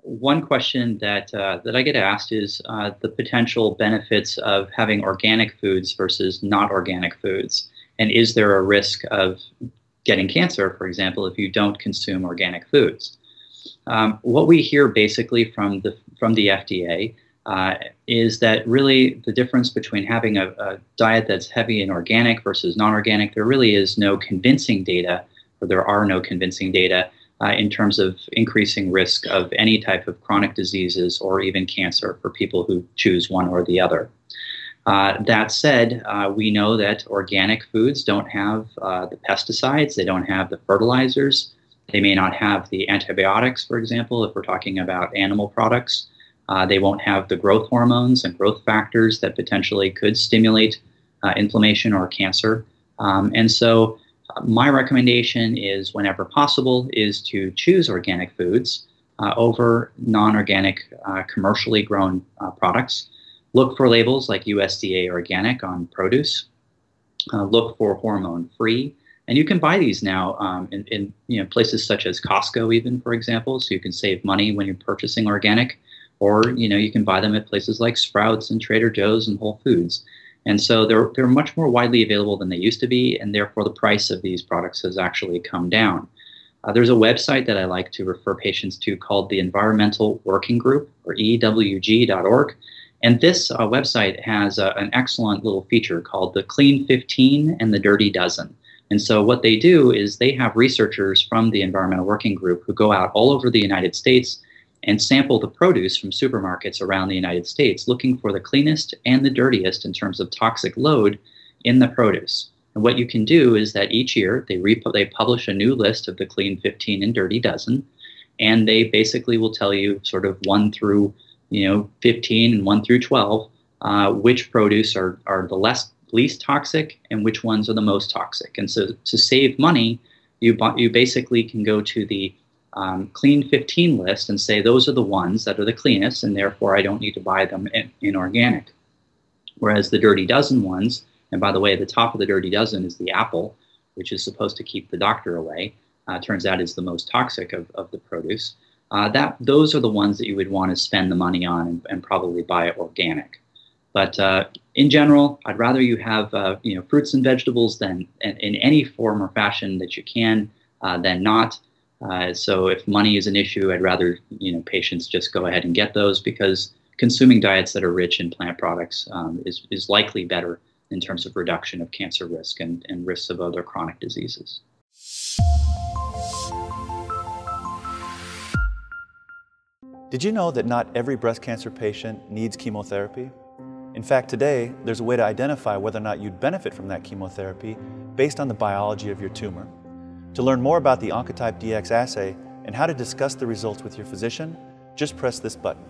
One question that I get asked is the potential benefits of having organic foods versus not organic foods, and is there a risk of getting cancer, for example, if you don't consume organic foods? What we hear basically from the FDA is that really the difference between having a diet that's heavy in organic versus non-organic, there really is no convincing data, or there are no convincing data in terms of increasing risk of any type of chronic diseases or even cancer for people who choose one or the other. That said, we know that organic foods don't have the pesticides, they don't have the fertilizers, they may not have the antibiotics, for example, if we're talking about animal products. They won't have the growth hormones and growth factors that potentially could stimulate inflammation or cancer. And so my recommendation is, whenever possible, is to choose organic foods over non-organic commercially grown products. Look for labels like USDA organic on produce. Look for hormone-free. And you can buy these now in places such as Costco, even, for example, so you can save money when you're purchasing organic. Or you can buy them at places like Sprouts and Trader Joe's and Whole Foods. And so they're much more widely available than they used to be, and therefore the price of these products has actually come down. There's a website that I like to refer patients to called the Environmental Working Group, or EWG.org. And this website has an excellent little feature called the Clean 15 and the Dirty Dozen. And so what they do is they have researchers from the Environmental Working Group who go out all over the United States and sample the produce from supermarkets around the United States, looking for the cleanest and the dirtiest in terms of toxic load in the produce. And what you can do is that each year they publish a new list of the Clean 15 and Dirty Dozen, and they basically will tell you sort of 1 through 15 and 1 through 12 which produce are the least toxic and which ones are the most toxic. And so to save money, you basically can go to the Clean 15 list and say those are the ones that are the cleanest, and therefore I don't need to buy them in organic. Whereas the Dirty Dozen ones, and by the way, the top of the Dirty Dozen is the apple, which is supposed to keep the doctor away, turns out is the most toxic of the produce. Those are the ones that you would want to spend the money on and probably buy organic. But in general, I'd rather you have fruits and vegetables than in any form or fashion that you can than not. So if money is an issue, I'd rather patients just go ahead and get those, because consuming diets that are rich in plant products is likely better in terms of reduction of cancer risk and risks of other chronic diseases. Did you know that not every breast cancer patient needs chemotherapy? In fact, today, there's a way to identify whether or not you'd benefit from that chemotherapy based on the biology of your tumor. To learn more about the Oncotype DX assay and how to discuss the results with your physician, just press this button.